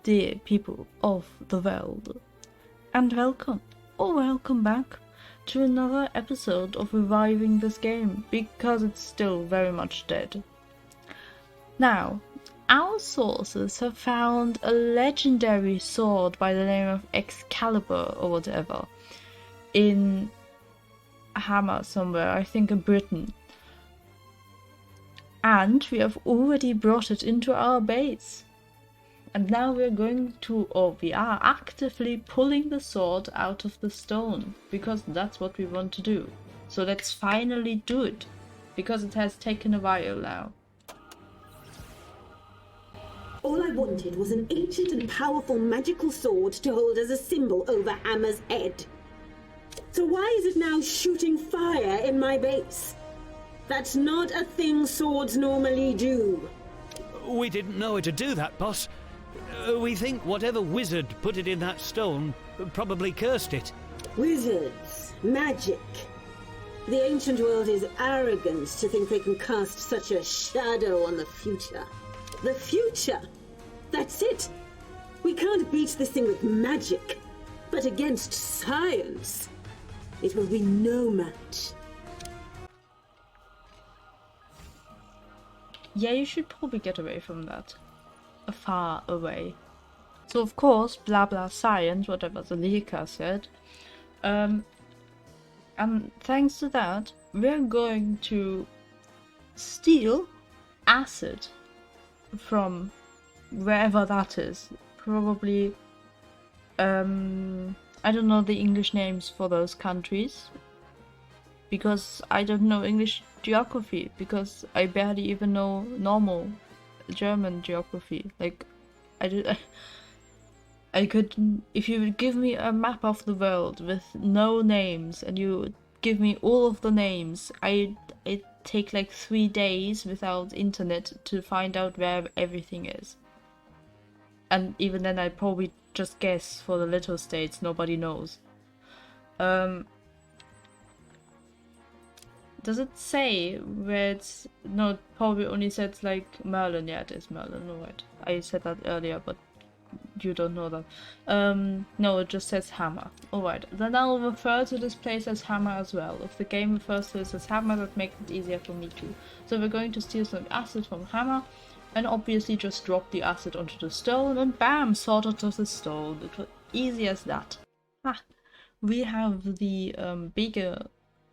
dear people of the world, and welcome, or welcome back, to another episode of reviving this game, because it's still very much dead. Now, our sources have found a legendary sword by the name of Excalibur or whatever in Hammer somewhere, I think in Britain. And we have already brought it into our base. And now we are actively pulling the sword out of the stone, because that's what we want to do. So let's finally do it, because it has taken a while now. All I wanted was an ancient and powerful magical sword to hold as a symbol over Hammer's head. So why is it now shooting fire in my base? That's not a thing swords normally do. We didn't know it to do that, boss. We think whatever wizard put it in that stone probably cursed it. Wizards, magic. The ancient world is arrogant to think they can cast such a shadow on the future. The future! That's it! We can't beat this thing with magic, but against science, it will be no match. Yeah, you should probably get away from that. Far away. So of course, blah blah science, whatever Zalika said. And thanks to that, we're going to steal acid from wherever that is. Probably, I don't know the English names for those countries, because I don't know English geography, because I barely even know normal German geography. Like, I could, if you would give me a map of the world with no names, and you give me all of the names, it'd take like 3 days without internet to find out where everything is. And even then I'd probably just guess for the little states, nobody knows. Does it say where it's... No, it probably only says like Merlin. Yeah, it is Merlin, alright. I said that earlier, but you don't know that. No, it just says Hammer. Alright, then I'll refer to this place as Hammer as well. If the game refers to this as Hammer, that makes it easier for me too. So we're going to steal some acid from Hammer, and obviously just drop the acid onto the stone, and bam, sword out of the stone. It was easy as that. Ah, we have the bigger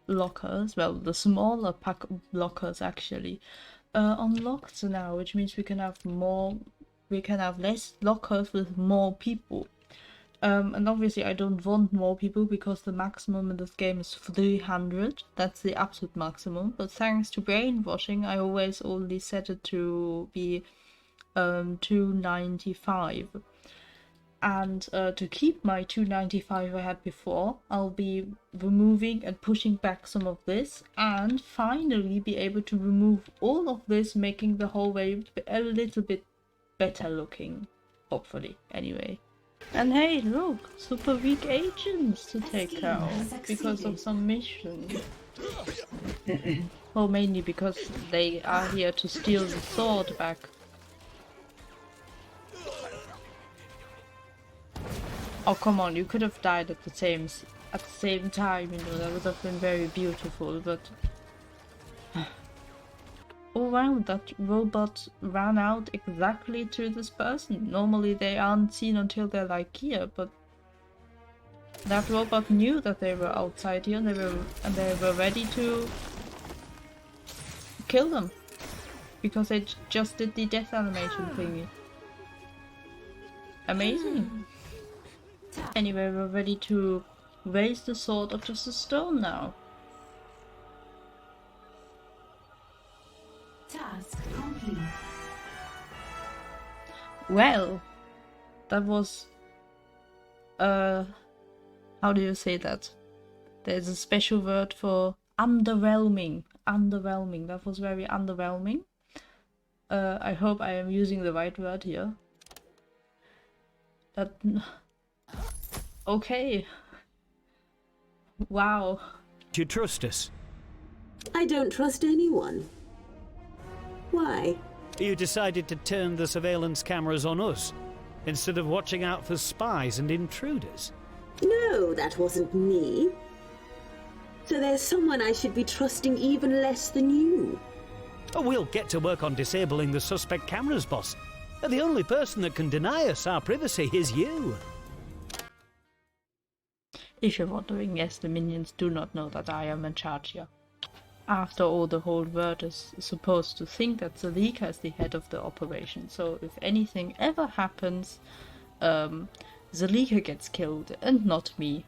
lockers, well, the smaller pack lockers actually, unlocked now, which means we can have less lockers with more people. And obviously I don't want more people, because the maximum in this game is 300. That's the absolute maximum, but thanks to brainwashing I always only set it to be 295. And to keep my 295 I had before, I'll be removing and pushing back some of this, and finally be able to remove all of this, making the hallway a little bit better looking, hopefully, anyway. And hey, look, super weak agents to take out because of some mission. Well, mainly because they are here to steal the sword back. Oh, come on, you could have died at the same time, you know, that would have been very beautiful, but... Oh wow, that robot ran out exactly to this person. Normally they aren't seen until they're like here, but... That robot knew that they were outside here, and they were ready to... kill them. Because they just did the death animation thingy. Amazing. Anyway, we're ready to raise the sword up just a stone now. Task complete. Well, that was... how do you say that? There's a special word for underwhelming. Underwhelming. That was very underwhelming. I hope I am using the right word here. That... Okay. Wow. Do you trust us? I don't trust anyone. Why? You decided to turn the surveillance cameras on us. instead of watching out for spies and intruders. No, that wasn't me. So there's someone I should be trusting even less than you. Oh, we'll get to work on disabling the suspect cameras, boss. The only person that can deny us our privacy is you. If you're wondering, yes, the minions do not know that I am in charge here. After all, the whole world is supposed to think that Zalika is the head of the operation, so if anything ever happens, Zalika gets killed and not me.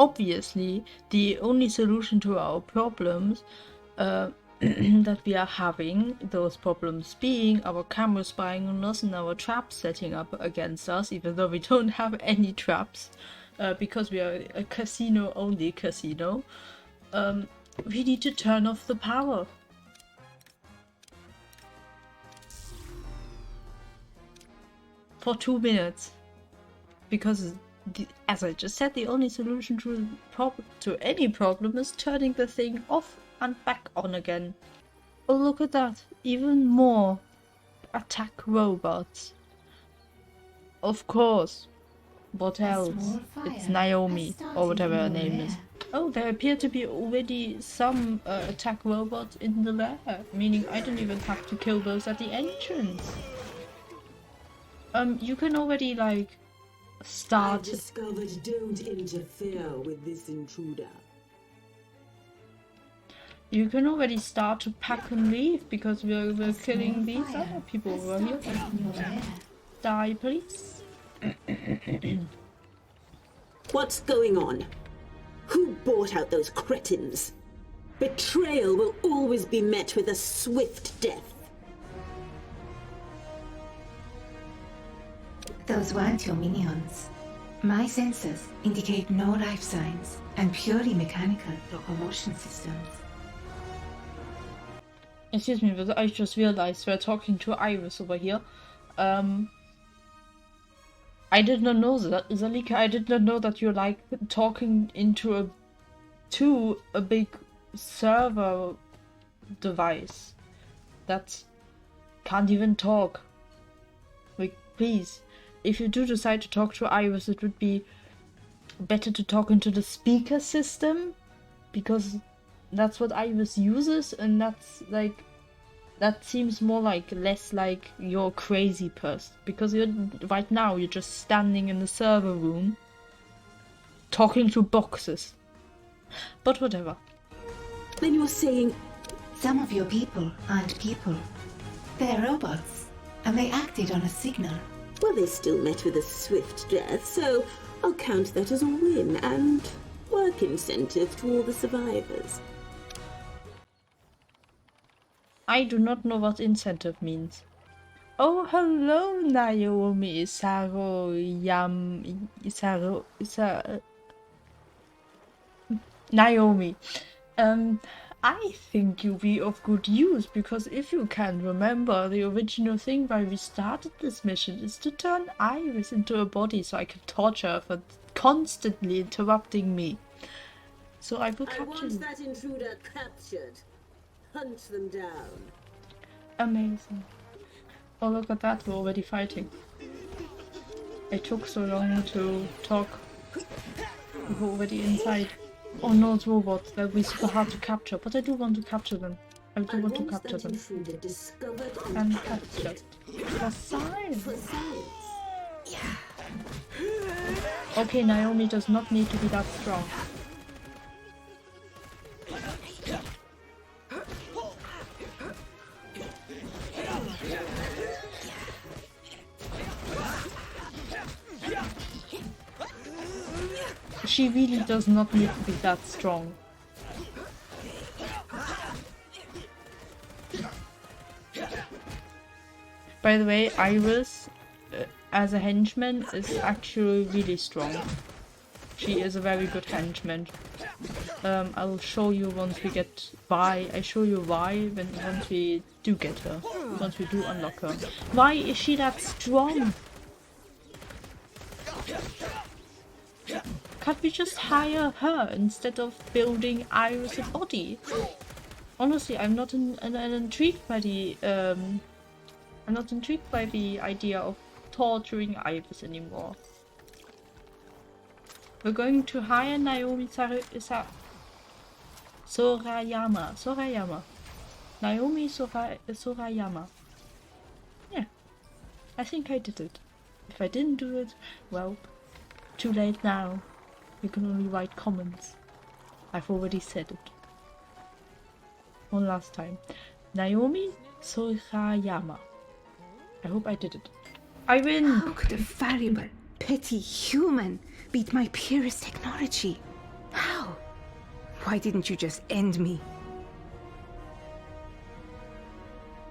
Obviously, the only solution to our problems that we are having, those problems being our camera spying on us and our traps setting up against us, even though we don't have any traps, because we are a casino-only casino, we need to turn off the power. For 2 minutes. Because, as I just said, the only solution to any problem is turning the thing off and back on again. Oh, look at that. Even more attack robots. Of course. What else? It's Naomi, or whatever her name is. Oh, there appear to be already some attack robots in the lair, meaning I don't even have to kill those at the entrance. You can already, like, start... I discovered don't interfere with this intruder. You can already start to pack and leave, because we're killing these other people over here. Die, please. What's going on? Who bought out those cretins? Betrayal will always be met with a swift death. Those weren't your minions. My sensors indicate no life signs and purely mechanical locomotion systems. Excuse me, but I just realized we're talking to Iris over here. I did not know that, Zalika. I did not know that you're like talking into a big server device that can't even talk. Like, please, if you do decide to talk to Iris, it would be better to talk into the speaker system, because that's what Iris uses, and that's like, that seems more like, less like you're a crazy person, because right now you're just standing in the server room talking to boxes. But whatever. Then you're saying... Some of your people aren't people. They're robots, and they acted on a signal. Well, they still met with a swift death, so I'll count that as a win and work incentive to all the survivors. I do not know what incentive means. Oh, hello, Naomi. Naomi. I think you'll be of good use, because if you can remember, the original thing why we started this mission is to turn Iris into a body so I can torture her for constantly interrupting me. So I will capture you. I want that intruder captured. Hunt them down. Amazing. Oh, look at that, we're already fighting. It took so long to talk. We're already inside. Oh no, it's robots. They'll be super hard to capture, but I do want to capture them. I do want to capture them. And captured. For science. Okay, Naomi does not need to be that strong. She really does not need to be that strong. By the way, Iris, as a henchman, is actually really strong. She is a very good henchman. I'll show you once we get why. I show you why once we do get her. Once we do unlock her. Why is she that strong? Can't we just hire her instead of building Iris a body? Honestly, I'm not intrigued by the I'm not intrigued by the idea of torturing Ibis anymore. We're going to hire Naomi Sorayama. Naomi Sorayama. Yeah, I think I did it. If I didn't do it, well, too late now. You can only write comments. I've already said it. One last time. Naomi Sorayama. I hope I did it. I win! How could a fallible, petty human beat my purest technology? How? Why didn't you just end me?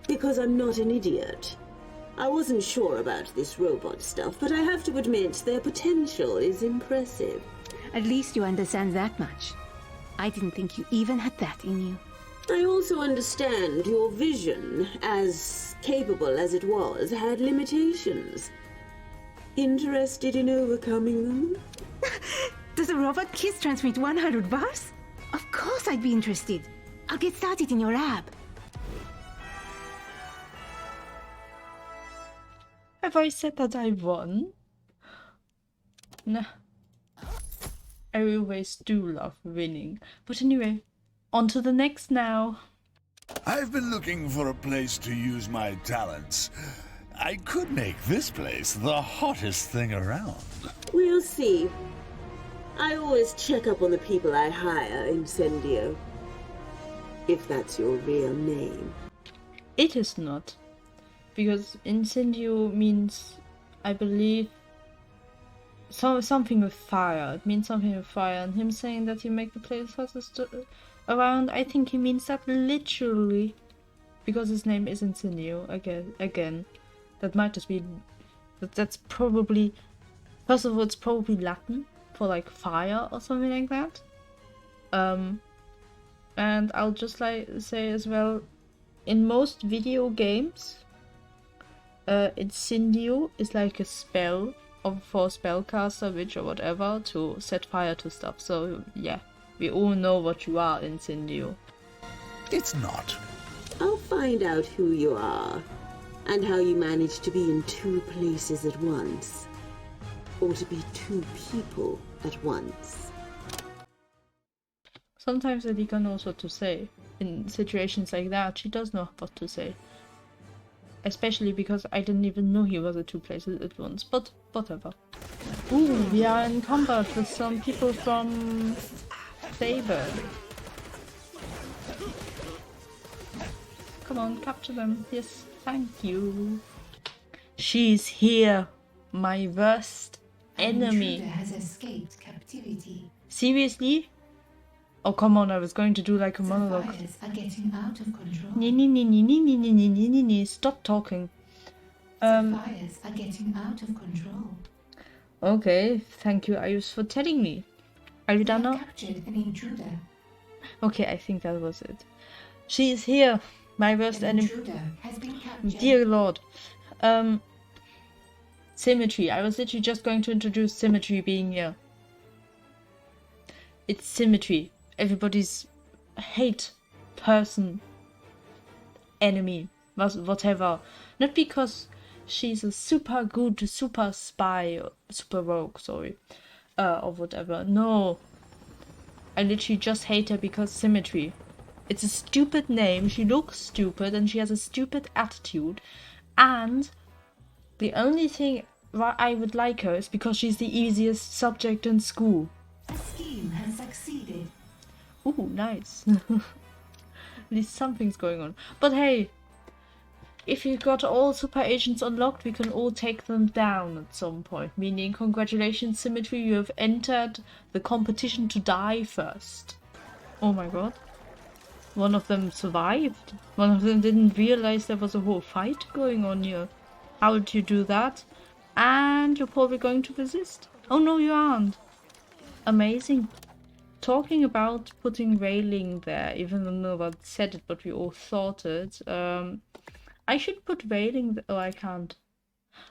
Because I'm not an idiot. I wasn't sure about this robot stuff, but I have to admit their potential is impressive. At least you understand that much. I didn't think you even had that in you. I also understand your vision, as capable as it was, had limitations. Interested in overcoming them? Does a robot kiss transmit 100 bars? Of course I'd be interested. I'll get started in your lab. Have I said that I won? Nah. I always do love winning. But anyway, on to the next now. I've been looking for a place to use my talents. I could make this place the hottest thing around. We'll see. I always check up on the people I hire, Incendio. If that's your real name. It is not. Because incendio means, I believe, something with fire. It means something with fire. And him saying that you make the place hottest around, I think he means that literally. Because his name is Incendio, again. That might just be... That's probably... First of all, it's probably Latin for like fire or something like that. And I'll just say as well, in most video games, Incendio is like a spell for a spellcaster, witch or whatever, to set fire to stuff. So yeah, we all know what you are, Incendio. It's not. I'll find out who you are, and how you manage to be in two places at once. Or to be two people at once. Sometimes Zalika knows what to say. In situations like that, she does know what to say. Especially because I didn't even know he was at two places at once, but whatever. Ooh, we are in combat with some people from Saber. Come on, capture them. Yes, thank you. She's here, my worst enemy. Intruder has escaped captivity. Seriously? Oh, come on, I was going to do like a monologue. Fires are getting out of control. Stop talking. Fires are getting out of control. Okay, thank you, Ayus, for telling me. Are you done We have now? captured an intruder. Okay, I think that was it. She is here, my worst An enemy. intruder has been captured. Dear Lord. Symmetry. I was literally just going to introduce Symmetry being here. It's Symmetry. Everybody's hate person, enemy, whatever. Not because she's a super good, super spy, super rogue, sorry, or whatever. No. I literally just hate her because Symmetry. It's a stupid name, she looks stupid, and she has a stupid attitude. And the only thing why I would like her is because she's the easiest subject in school. A scheme has succeeded. Ooh, nice. At least something's going on. But hey, if you got all super agents unlocked, we can all take them down at some point. Meaning, congratulations, Symmetry, you have entered the competition to die first. Oh my god. One of them survived. One of them didn't realize there was a whole fight going on here. How did you do that? And you're probably going to resist. Oh no, you aren't. Amazing. Talking about putting railing there, even though no one said it, but we all thought it. I should put railing there. Oh, I can't.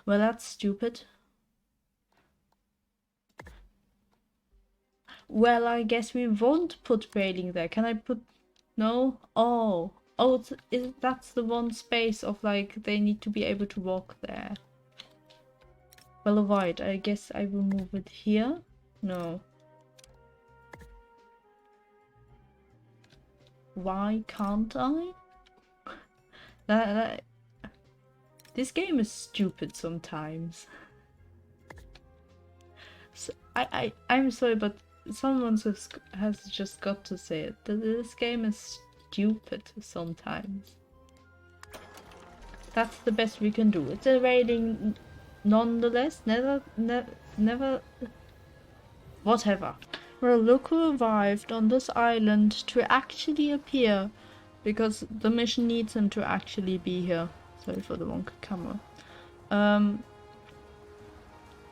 Well, that's stupid. Well, I guess we won't put railing there. Can I put... No? Oh. Oh, that's the one space of, like, they need to be able to walk there. Well, white. I guess I will move it here. No. Why can't I? This game is stupid sometimes. So, I'm sorry, but someone has just got to say it. This game is stupid sometimes. That's the best we can do. It's a rating nonetheless. Never. Whatever. Well, look who arrived on this island to actually appear. Because the mission needs him to actually be here. Sorry for the wrong camera.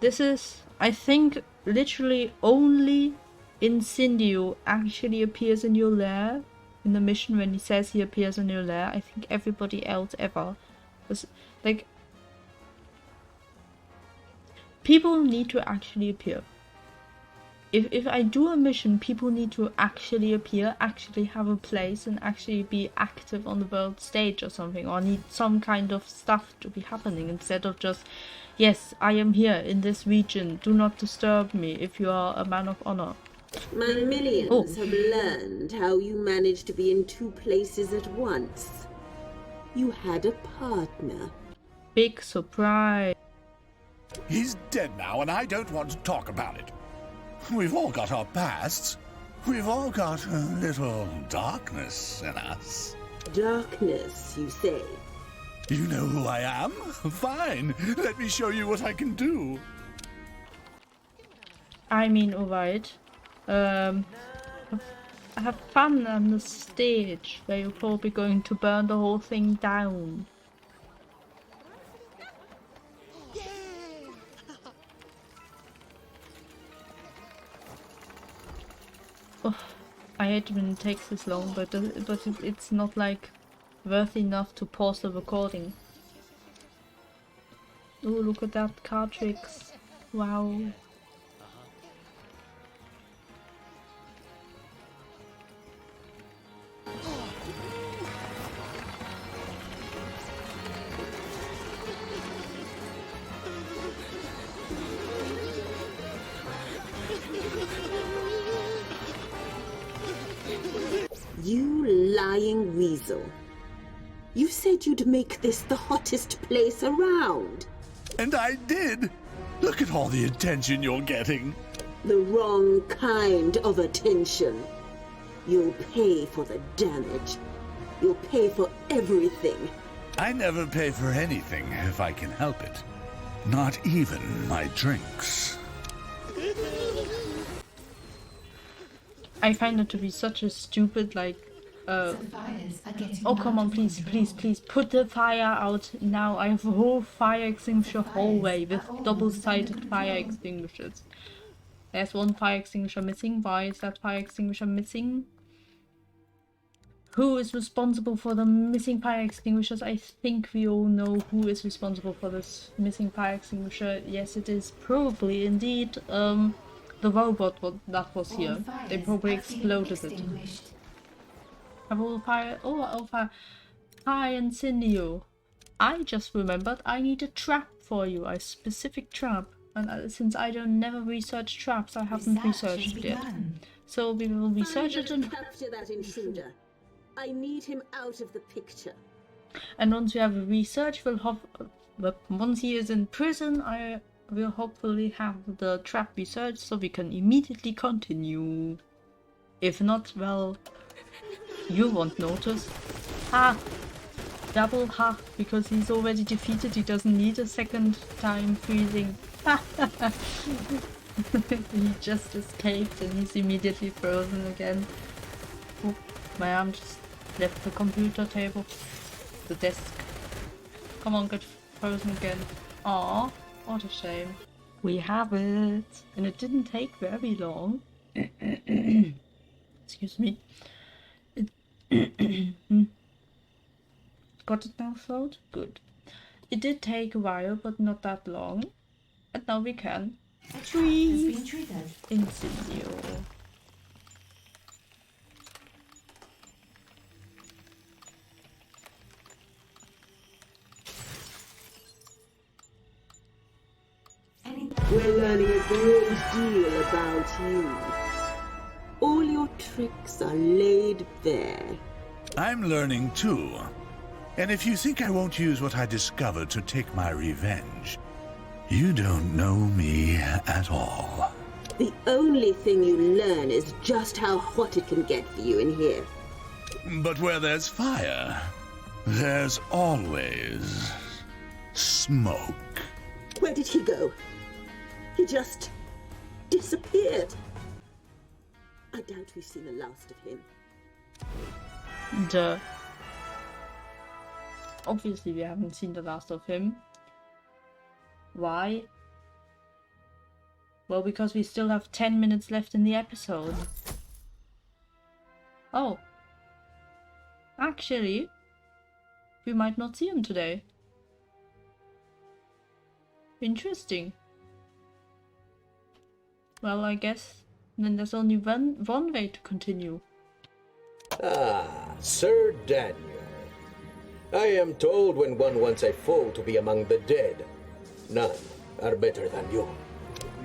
This is, I think, literally only Incendio actually appears in your lair in the mission when he says he appears in your lair. I think everybody else ever was like, people need to actually appear. If I do a mission, people need to actually appear, actually have a place, and actually be active on the world stage or something, or need some kind of stuff to be happening instead of just, yes, I am here in this region, do not disturb me if you are a man of honor. My millions have learned how you managed to be in two places at once. You had a partner. Big surprise. He's dead now, and I don't want to talk about it. We've all got our pasts. We've all got a little darkness in us. Darkness, you say? You know who I am? Fine. Let me show you what I can do. I mean, alright. Have fun on the stage where you're probably going to burn the whole thing down. Oh, I hate when it takes this long, but it's not like worth enough to pause the recording. Oh, look at that card tricks! Wow. You lying weasel. You said you'd make this the hottest place around. And I did. Look at all the attention you're getting. The wrong kind of attention. You'll pay for the damage. You'll pay for everything. I never pay for anything if I can help it. Not even my drinks. I find it to be such a stupid, like, oh come on, please, put the fire out now. I have a whole fire extinguisher hallway with double-sided fire extinguishers. There's one fire extinguisher missing. Why is that fire extinguisher missing? Who is responsible for the missing fire extinguishers? I think we all know who is responsible for this missing fire extinguisher. Yes, it is probably indeed the robot that was here. They probably exploded it. Have all fire. Oh, fire. Hi, Incendio. I just remembered I need a trap for you, a specific trap. And since I don't never research traps, I haven't researched it yet. So we will research it and capture that intruder. I need him out of the picture. And once we have a research, we'll have. Once he is in prison, I will hopefully have the trap research so we can immediately continue. If not, well, you won't notice. Ha! Double ha! Because he's already defeated, he doesn't need a second time freezing. He just escaped and he's immediately frozen again. Oh, my arm just left the computer table. The desk. Come on, get frozen again. Aww, what a shame. We have it! And it didn't take very long. Excuse me. Got it now, throat? Good. It did take a while, but not that long. And now we can freeze Incendio. We're learning a great deal about you. All your tricks are laid bare. I'm learning too. And if you think I won't use what I discovered to take my revenge, you don't know me at all. The only thing you learn is just how hot it can get for you in here. But where there's fire, there's always smoke. Where did he go? He just disappeared. I doubt we've seen the last of him. Duh. Obviously, we haven't seen the last of him. Why? Well, because we still have 10 minutes left in the episode. Oh. Actually, we might not see him today. Interesting. Well, I guess then there's only one way to continue. Ah, Sir Daniel. I am told when one wants a foe to be among the dead, none are better than you.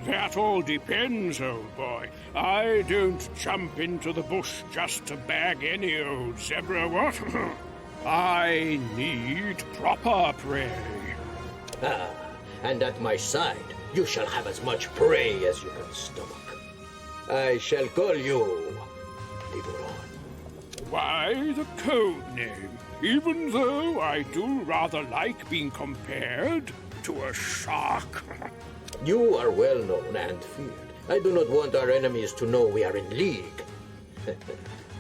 That all depends, old boy. I don't jump into the bush just to bag any old zebra, what? I need proper prey. Ah, and at my side, you shall have as much prey as you can stomach. I shall call you Tiburon. Why the code name? Even though I do rather like being compared to a shark. You are well known and feared. I do not want our enemies to know we are in league.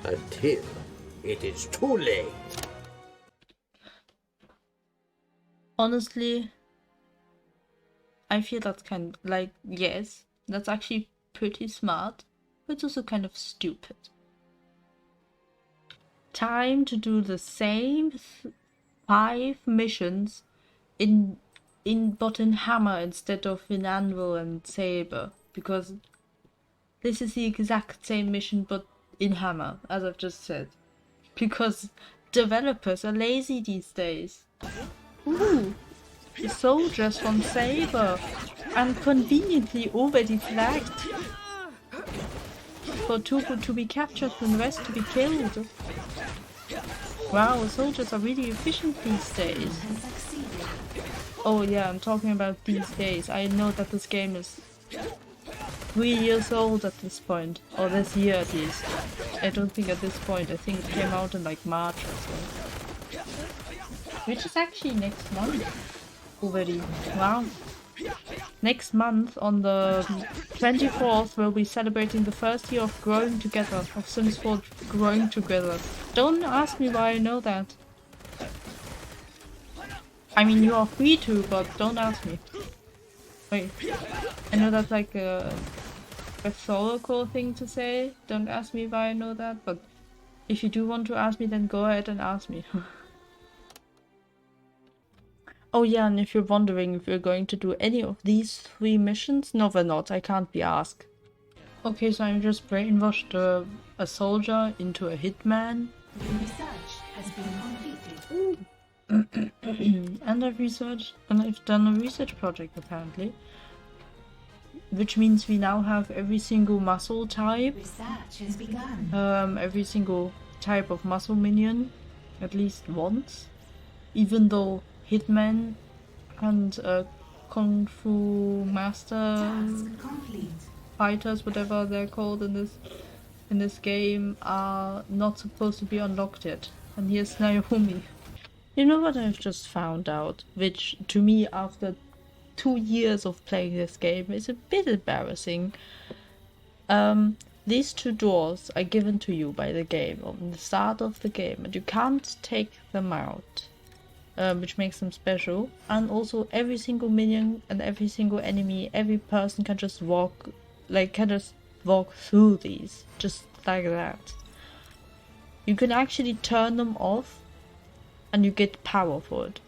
Until it is too late. Honestly, I feel that's kind of like, yes, that's actually pretty smart, but it's also kind of stupid. Time to do the same 5 missions but in hammer instead of in anvil and saber, because this is the exact same mission but in hammer, as I've just said, because developers are lazy these days. Ooh, the soldiers from Saber, and conveniently already flagged for Tubu to be captured and the rest to be killed. Wow, soldiers are really efficient these days. Oh yeah, I'm talking about these days. I know that this game is 3 years old at this point, or this year at least. I don't think at this point, I think it came out in like March or so. Which is actually next month already. Wow. Next month on the 24th we'll be celebrating the first year of growing together, of Sims 4 growing together. Don't ask me why I know that. I mean, you are free to, but don't ask me. Wait, I know that's like a rhetorical thing to say. Don't ask me why I know that, but if you do want to ask me, then go ahead and ask me. Oh yeah, and if you're wondering if we're going to do any of these 3 missions, no we're not, I can't be asked. Okay, so I just brainwashed a soldier into a hitman. Research has been completed. And I've done a research project apparently. Which means we now have every single muscle type. Research has begun. Every single type of muscle minion, at least once. Even though Hitman and Kung Fu Master fighters, whatever they're called in this game, are not supposed to be unlocked yet. And here's Naomi. You know what I've just found out, which to me after 2 years of playing this game is a bit embarrassing. These 2 doors are given to you by the game on the start of the game, and you can't take them out. Which makes them special, and also every single minion and every single enemy, every person can just walk through these, just like that. You can actually turn them off, and you get power for it.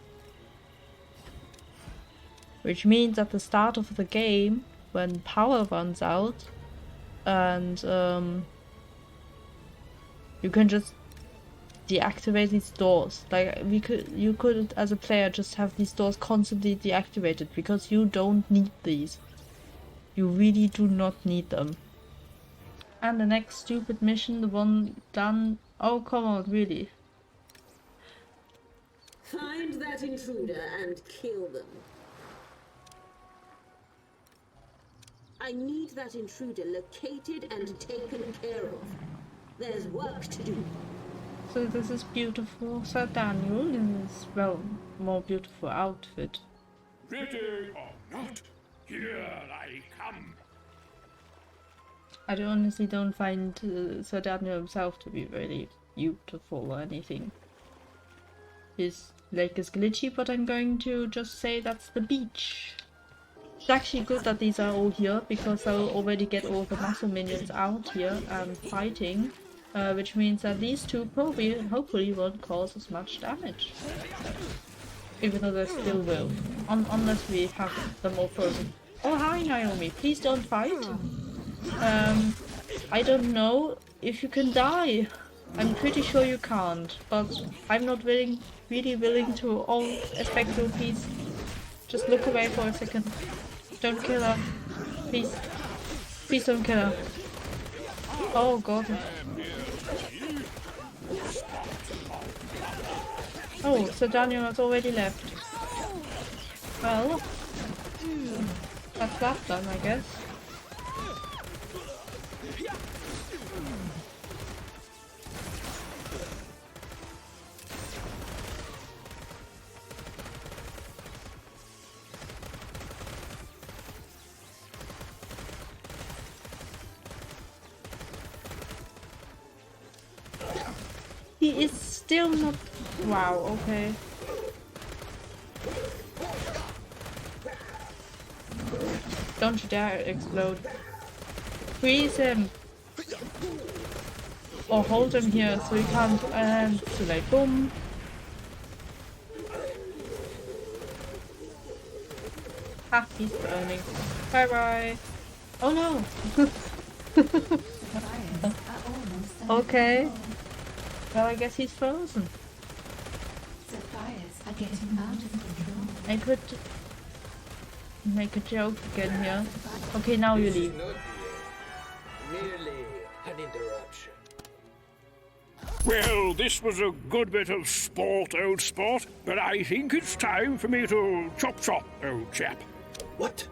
Which means at the start of the game, when power runs out, and you can just deactivate these doors. Like you could as a player just have these doors constantly deactivated because you don't need these. You really do not need them. And the next stupid mission, the one done. Oh, come on, really. Find that intruder and kill them. I need that intruder located and taken care of. There's work to do. So this is beautiful Sir Daniel in his, well, more beautiful outfit. Ready or not, here I come. I honestly don't find Sir Daniel himself to be really beautiful or anything. His lake is glitchy, but I'm going to just say that's the beach. It's actually good that these are all here, because I'll already get all the muscle minions out here and fighting. Which means that these two probably, hopefully, won't cause as much damage. Even though they still will. Unless we have them all frozen. Oh, hi Naomi, please don't fight. I don't know if you can die. I'm pretty sure you can't, but I'm not really willing to all expect your peace. Just look away for a second. Don't kill her. Please. Please don't kill her. Oh god. Oh, so Daniel has already left. Well, that's that done, I guess. He is still not... Wow, okay. Don't you dare explode. Freeze him! Or hold him here so he can't... And too late. Boom! Ha, he's burning. Bye bye! Oh no! Okay. Well, I guess he's frozen. The fires are getting out of control. I could make a joke again here. Okay, now you leave. Not merely an interruption. Well, this was a good bit of sport, old sport, but I think it's time for me to chop, old chap. What?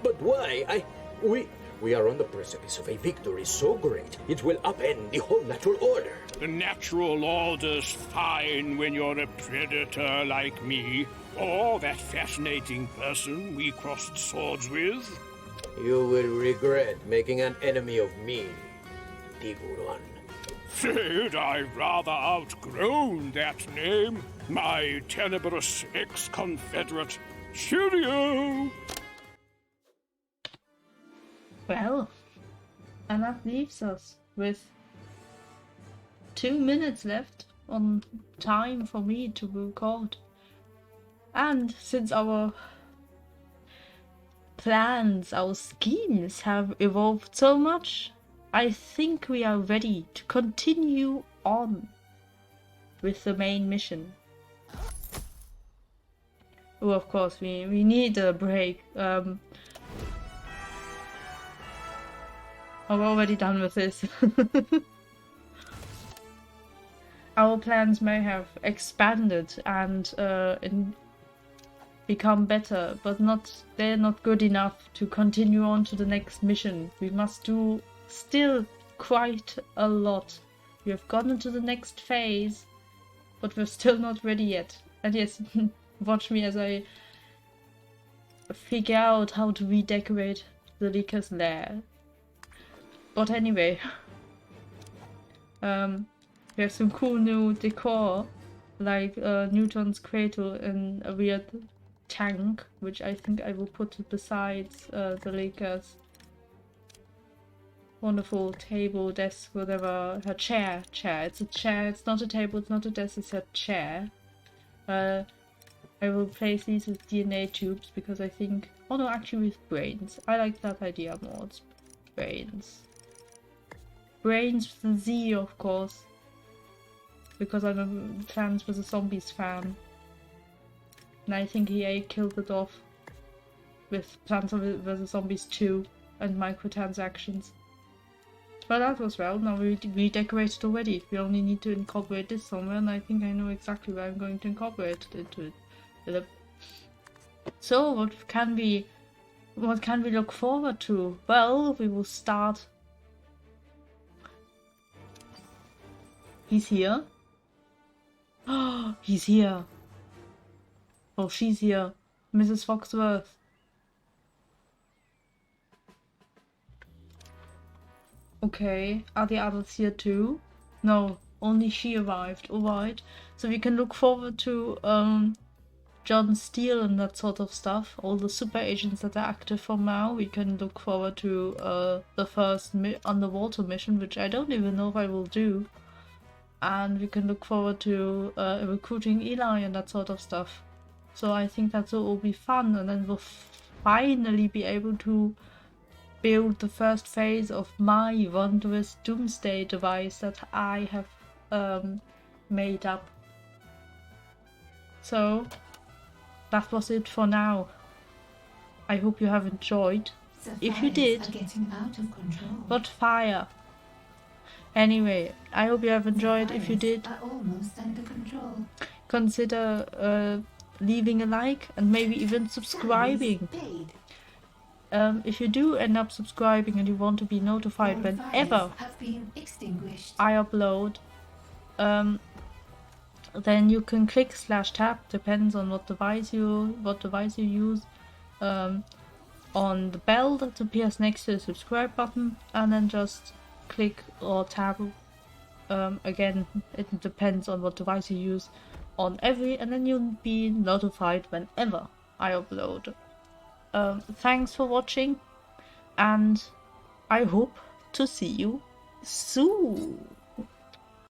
But why? We are on the precipice of a victory so great it will upend the whole natural order. The natural order's fine when you're a predator like me, or that fascinating person we crossed swords with. You will regret making an enemy of me, Tiburon. Said I've rather outgrown that name. My tenebrous ex-confederate. Cheerio! Well, and that leaves us with 2 minutes left on time for me to record. And since our plans, our schemes have evolved so much, I think we are ready to continue on with the main mission. Oh, of course, we need a break. We're already done with this. Our plans may have expanded and become better, but they're not good enough to continue on to the next mission. We must do still quite a lot. We have gone into the next phase, but we're still not ready yet. And yes, watch me as I figure out how to redecorate Zalika's lair. But anyway, we have some cool new decor, like Newton's cradle and a weird tank, which I think I will put besides Zalika's wonderful table, desk, whatever, her chair. It's a chair, it's not a table, it's not a desk, it's a chair. I will replace these with DNA tubes because I think... Oh no, actually with brains. I like that idea more, it's brains. Brains with a Z, of course. Because I'm a Plants vs. Zombies fan. And I think EA killed it off. with Plants vs Zombies 2 and microtransactions. But that was well. Now we decorated already. We only need to incorporate this somewhere, and I think I know exactly where I'm going to incorporate it into it. So what can we look forward to? Well, we will start. He's here. Oh, he's here. Oh, she's here. Mrs. Foxworth. Okay, are the others here too? No, only she arrived. Alright, so we can look forward to John Steele and that sort of stuff. All the super agents that are active from now. We can look forward to the first underwater mission, which I don't even know if I will do. And we can look forward to recruiting Eli and that sort of stuff. So I think that will be fun, and then we'll finally be able to build the first phase of my wondrous doomsday device that I have made up. So that was it for now. I hope you have enjoyed. If you did, Are getting out of control. what fire! Anyway, I hope you have enjoyed. If you did, Are almost under control. consider leaving a like and maybe even subscribing. Paid. If you do end up subscribing and you want to be notified All whenever fires have been extinguished. I upload, then you can click /tab, depends on what device you use, on the bell that appears next to the subscribe button, and then just click or tab, again it depends on what device you use, on every, and then you'll be notified whenever I upload. Thanks for watching, and I hope to see you soon.